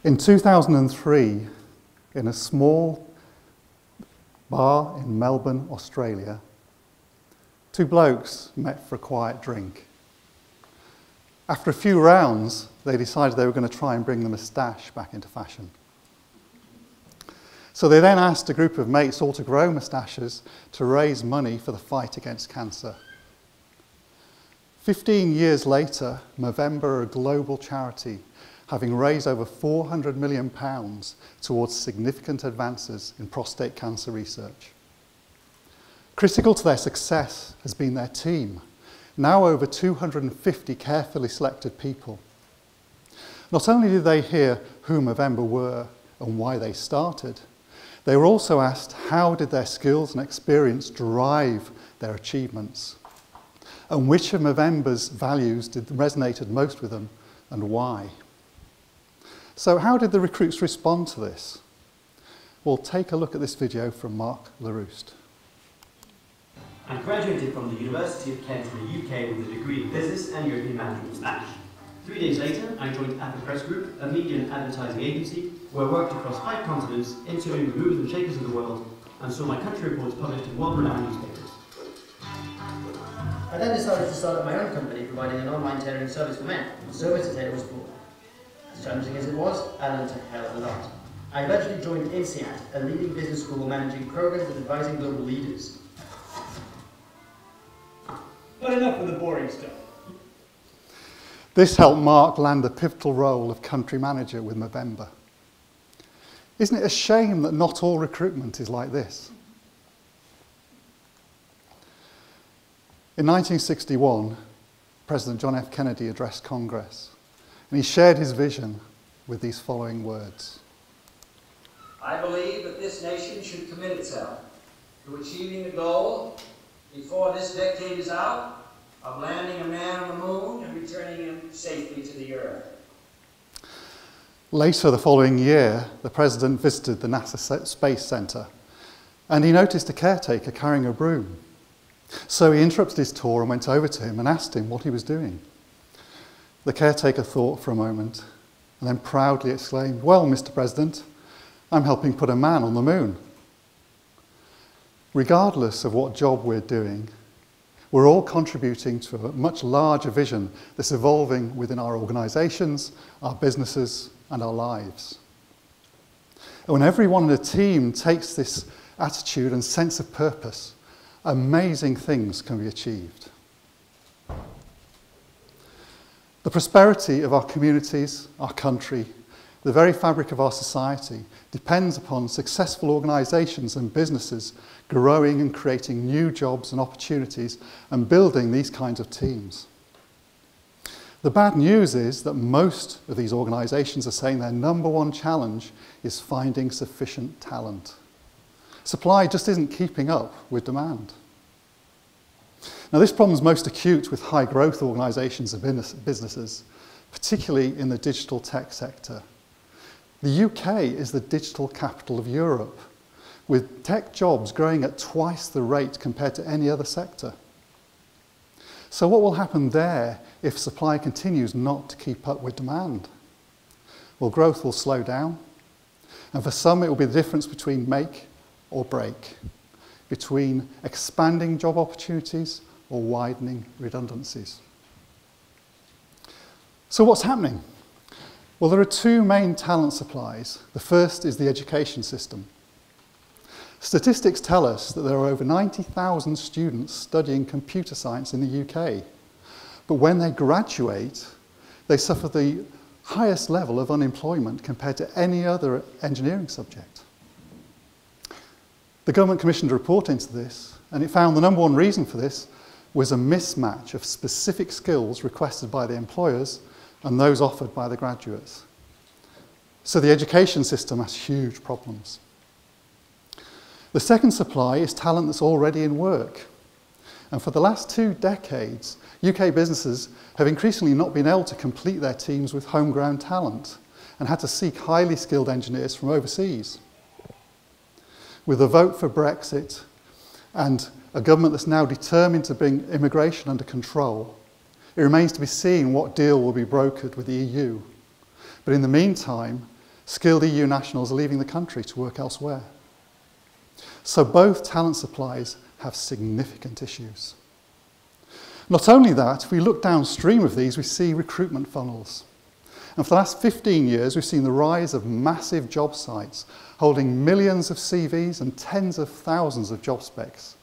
In 2003, in a small bar in Melbourne, Australia, two blokes met for a quiet drink. After a few rounds, they decided they were going to try and bring the moustache back into fashion. So they then asked a group of mates all to grow moustaches to raise money for the fight against cancer. 15 years later, Movember are a global charity, having raised over £400 million towards significant advances in prostate cancer research. Critical to their success has been their team, now over 250 carefully selected people. Not only did they hear who Movember were and why they started, they were also asked how did their skills and experience drive their achievements, and which of Movember's values resonated most with them and why. So how did the recruits respond to this? Well, take a look at this video from Mark LaRouste. I graduated from the University of Kent in the UK with a degree in Business and European Management in Spanish. 3 days later, I joined Apple Press Group, a media and advertising agency, where I worked across 5 continents, interviewing the movers and shakers of the world, and saw my country reports published in world-renowned newspapers. I then decided to start up my own company, providing an online tailoring service for men, and so Mr. Taylor was born. As challenging as it was, I learned a hell of a lot. I eventually joined INSEAD, a leading business school managing programs and advising global leaders. But enough of the boring stuff. This helped Mark land the pivotal role of country manager with Movember. Isn't it a shame that not all recruitment is like this? In 1961, President John F. Kennedy addressed Congress, and he shared his vision with these following words. I believe that this nation should commit itself to achieving the goal before this decade is out of landing a man on the moon and returning him safely to the earth. Later the following year, the President visited the NASA Space Center, and he noticed a caretaker carrying a broom. So he interrupted his tour and went over to him and asked him what he was doing. The caretaker thought for a moment and then proudly exclaimed, "Well, Mr. President, I'm helping put a man on the moon." Regardless of what job we're doing, we're all contributing to a much larger vision that's evolving within our organisations, our businesses, and our lives. And when everyone in a team takes this attitude and sense of purpose, amazing things can be achieved. The prosperity of our communities, our country, the very fabric of our society depends upon successful organisations and businesses growing and creating new jobs and opportunities and building these kinds of teams. The bad news is that most of these organisations are saying their number one challenge is finding sufficient talent. Supply just isn't keeping up with demand. Now, this problem is most acute with high growth organisations and businesses, particularly in the digital tech sector. The UK is the digital capital of Europe, with tech jobs growing at twice the rate compared to any other sector. So what will happen there if supply continues not to keep up with demand? Well, growth will slow down, and for some it will be the difference between make or break, between expanding job opportunities or widening redundancies. So what's happening? Well, there are two main talent supplies. The first is the education system. Statistics tell us that there are over 90,000 students studying computer science in the UK. But when they graduate, they suffer the highest level of unemployment compared to any other engineering subject. The government commissioned a report into this, and it found the number one reason for this was a mismatch of specific skills requested by the employers and those offered by the graduates. So the education system has huge problems. The second supply is talent that's already in work. And for the last 2 decades, UK businesses have increasingly not been able to complete their teams with homegrown talent and had to seek highly skilled engineers from overseas. With a vote for Brexit and a government that's now determined to bring immigration under control, it remains to be seen what deal will be brokered with the EU. But in the meantime, Skilled EU nationals are leaving the country to work elsewhere. So both talent supplies have significant issues. Not only that, if we look downstream of these, we see recruitment funnels. And for the last 15 years, we've seen the rise of massive job sites holding millions of CVs and tens of thousands of job specs,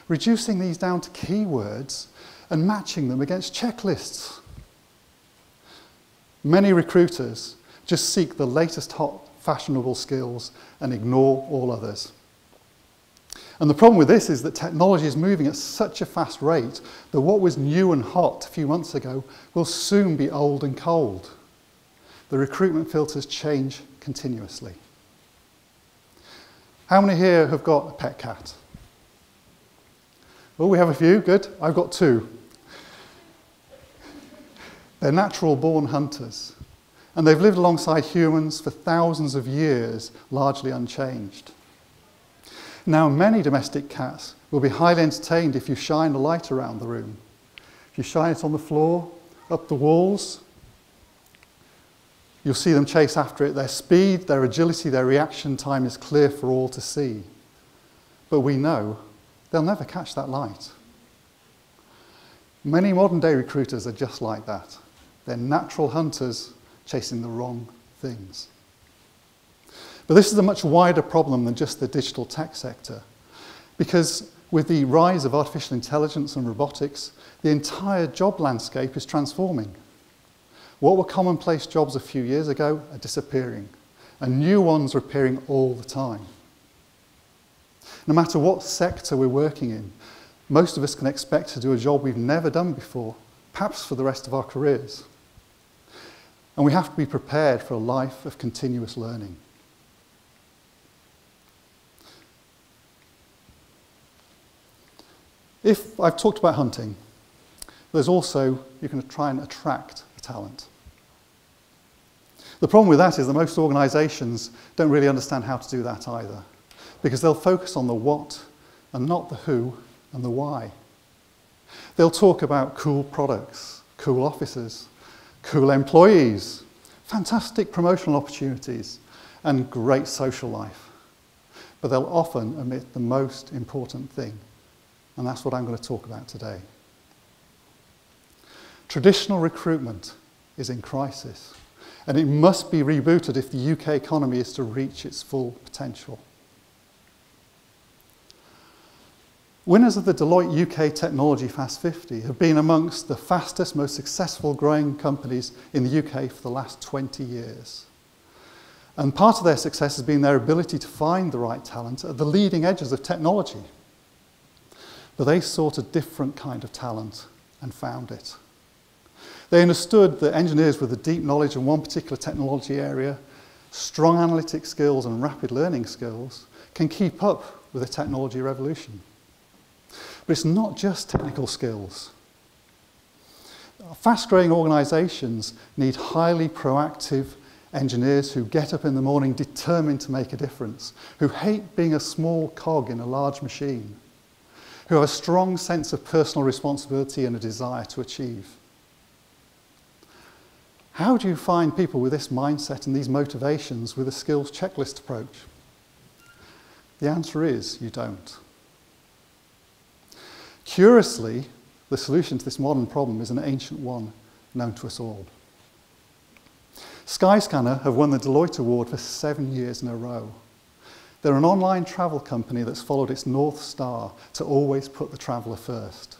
reducing these down to keywords and matching them against checklists. Many recruiters just seek the latest hot fashionable skills and ignore all others. And the problem with this is that technology is moving at such a fast rate that what was new and hot a few months ago will soon be old and cold. The recruitment filters change continuously. How many here have got a pet cat? Well, we have a few, good. I've got 2. They're natural-born hunters, and they've lived alongside humans for thousands of years, largely unchanged. Now, many domestic cats will be highly entertained if you shine a light around the room. If you shine it on the floor, up the walls, you'll see them chase after it. Their speed, their agility, their reaction time is clear for all to see. But we know they'll never catch that light. Many modern-day recruiters are just like that. They're natural hunters chasing the wrong things. But this is a much wider problem than just the digital tech sector, because with the rise of artificial intelligence and robotics, the entire job landscape is transforming. What were commonplace jobs a few years ago are disappearing, and new ones are appearing all the time. No matter what sector we're working in, most of us can expect to do a job we've never done before, perhaps for the rest of our careers. And we have to be prepared for a life of continuous learning. If I've talked about hunting, there's also, you can try and attract the talent. The problem with that is that most organisations don't really understand how to do that either, because they'll focus on the what and not the who and the why. They'll talk about cool products, cool offices, cool employees, fantastic promotional opportunities, and great social life. But they'll often omit the most important thing, and that's what I'm going to talk about today. Traditional recruitment is in crisis, and it must be rebooted if the UK economy is to reach its full potential. Winners of the Deloitte UK Technology Fast 50 have been amongst the fastest, most successful growing companies in the UK for the last 20 years. And part of their success has been their ability to find the right talent at the leading edges of technology. But they sought a different kind of talent and found it. They understood that engineers with a deep knowledge in one particular technology area, strong analytic skills and rapid learning skills can keep up with the technology revolution. But it's not just technical skills. Fast-growing organisations need highly proactive engineers who get up in the morning determined to make a difference, who hate being a small cog in a large machine, who have a strong sense of personal responsibility and a desire to achieve. How do you find people with this mindset and these motivations with a skills checklist approach? The answer is you don't. Curiously, the solution to this modern problem is an ancient one known to us all. Skyscanner have won the Deloitte Award for 7 years in a row. They're an online travel company that's followed its North Star to always put the traveller first.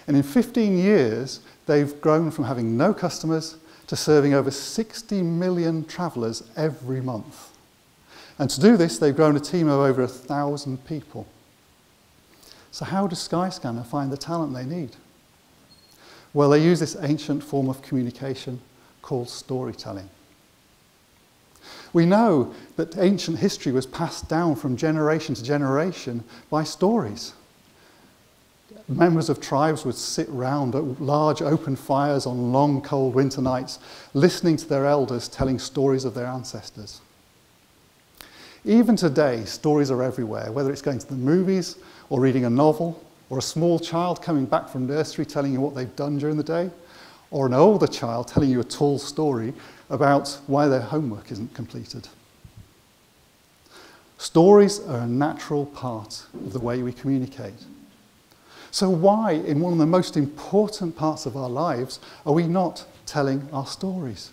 And in 15 years, they've grown from having no customers to serving over 60 million travellers every month. And to do this, they've grown a team of over 1,000 people. So how does Skyscanner find the talent they need? Well, they use this ancient form of communication called storytelling. We know that ancient history was passed down from generation to generation by stories. Members of tribes would sit round at large open fires on long, cold winter nights, listening to their elders telling stories of their ancestors. Even today, stories are everywhere, whether it's going to the movies or reading a novel, or a small child coming back from nursery telling you what they've done during the day, or an older child telling you a tall story about why their homework isn't completed. Stories are a natural part of the way we communicate. So why, in one of the most important parts of our lives, are we not telling our stories?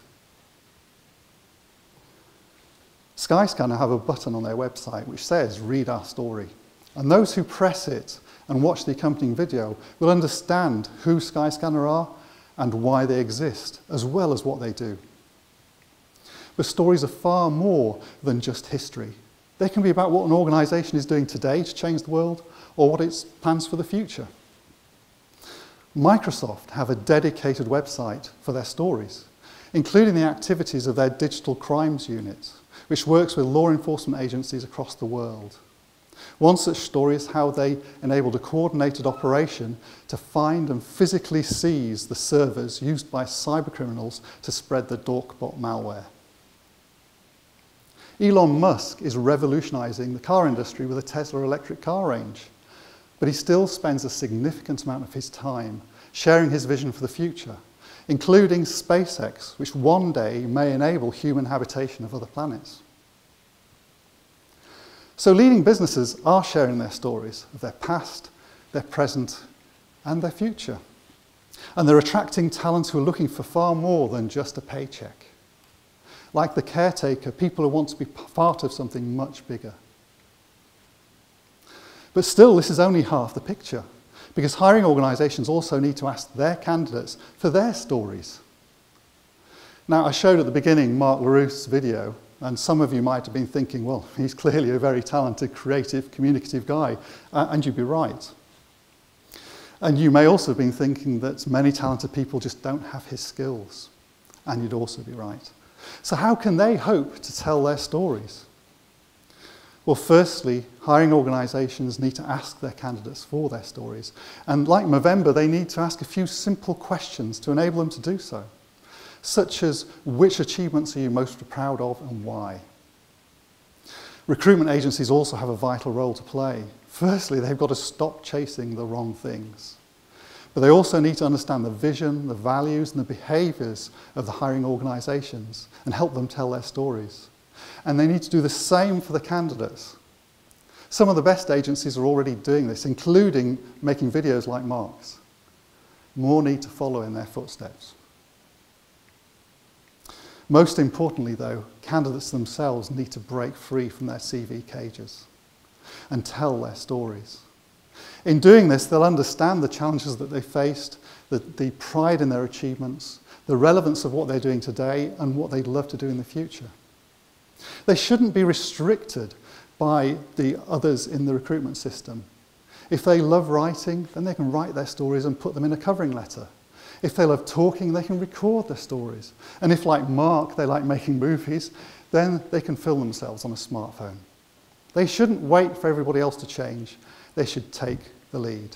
Skyscanner have a button on their website which says, "Read our story." And those who press it and watch the accompanying video will understand who Skyscanner are and why they exist, as well as what they do. But stories are far more than just history. They can be about what an organisation is doing today to change the world, or what its plans for the future. Microsoft have a dedicated website for their stories, including the activities of their digital crimes unit, which works with law enforcement agencies across the world. One such story is how they enabled a coordinated operation to find and physically seize the servers used by cybercriminals to spread the Dorkbot malware. Elon Musk is revolutionising the car industry with a Tesla electric car range, but he still spends a significant amount of his time sharing his vision for the future, including SpaceX, which one day may enable human habitation of other planets. So leading businesses are sharing their stories of their past, their present, and their future. And they're attracting talent who are looking for far more than just a paycheck. Like the caretaker, people who want to be part of something much bigger. But still, this is only half the picture, because hiring organisations also need to ask their candidates for their stories. Now, I showed at the beginning Mark LaRue's video, and some of you might have been thinking, well, he's clearly a very talented, creative, communicative guy, and you'd be right. And you may also have been thinking that many talented people just don't have his skills, and you'd also be right. So how can they hope to tell their stories? Well, firstly, hiring organisations need to ask their candidates for their stories. And like Movember, they need to ask a few simple questions to enable them to do so, such as, which achievements are you most proud of and why? Recruitment agencies also have a vital role to play. Firstly, they've got to stop chasing the wrong things. But they also need to understand the vision, the values, and the behaviours of the hiring organisations and help them tell their stories. And they need to do the same for the candidates. Some of the best agencies are already doing this, including making videos like Mark's. More need to follow in their footsteps. Most importantly, though, candidates themselves need to break free from their CV cages and tell their stories. In doing this, they'll understand the challenges that they faced, the pride in their achievements, the relevance of what they're doing today, and what they'd love to do in the future. They shouldn't be restricted by the others in the recruitment system. If they love writing, then they can write their stories and put them in a covering letter. If they love talking, they can record their stories. And if, like Mark, they like making movies, then they can film themselves on a smartphone. They shouldn't wait for everybody else to change. They should take the lead.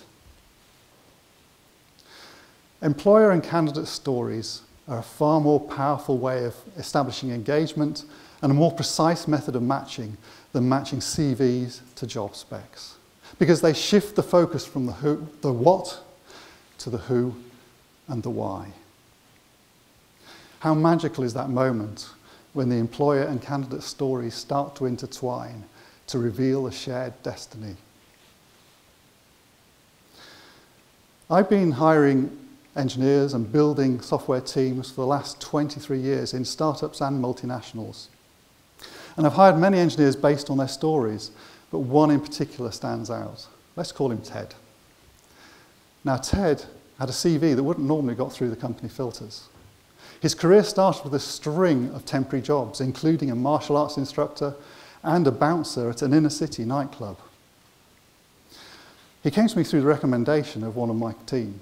Employer and candidate stories are a far more powerful way of establishing engagement and a more precise method of matching than matching CVs to job specs, because they shift the focus from the what to the who and the why. How magical is that moment when the employer and candidate stories start to intertwine to reveal a shared destiny? I've been hiring engineers and building software teams for the last 23 years in startups and multinationals. And I've hired many engineers based on their stories, but one in particular stands out. Let's call him Ted. Now, Ted had a CV that wouldn't normally got through the company filters. His career started with a string of temporary jobs, including a martial arts instructor and a bouncer at an inner city nightclub. He came to me through the recommendation of one of my team.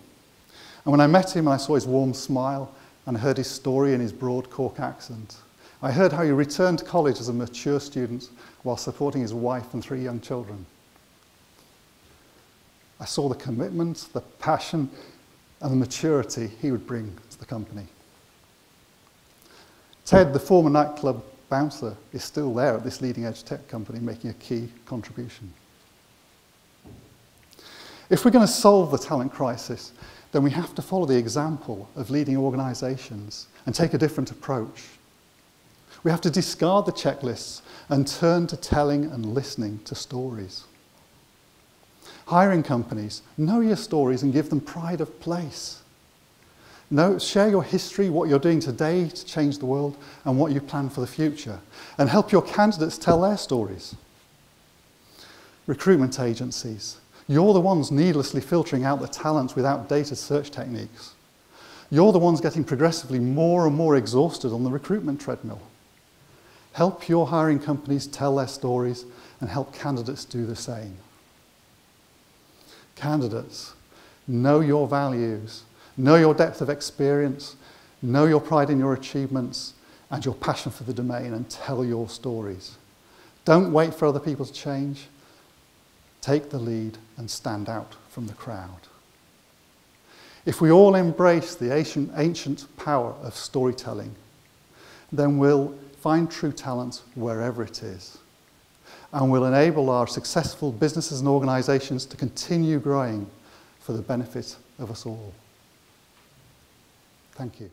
And when I met him and I saw his warm smile and heard his story in his broad Cork accent, I heard how he returned to college as a mature student while supporting his wife and 3 young children. I saw the commitment, the passion, and the maturity he would bring to the company. Ted, the former nightclub bouncer, is still there at this leading-edge tech company, making a key contribution. If we're going to solve the talent crisis, then we have to follow the example of leading organisations and take a different approach. We have to discard the checklists and turn to telling and listening to stories. Hiring companies, know your stories and give them pride of place. Share your history, what you're doing today to change the world, and what you plan for the future. And help your candidates tell their stories. Recruitment agencies, you're the ones needlessly filtering out the talent with outdated search techniques. You're the ones getting progressively more and more exhausted on the recruitment treadmill. Help your hiring companies tell their stories and help candidates do the same. Candidates, know your values, know your depth of experience, know your pride in your achievements and your passion for the domain, and tell your stories. Don't wait for other people to change. Take the lead and stand out from the crowd. If we all embrace the ancient power of storytelling, then we'll find true talent wherever it is, and will enable our successful businesses and organisations to continue growing for the benefit of us all. Thank you.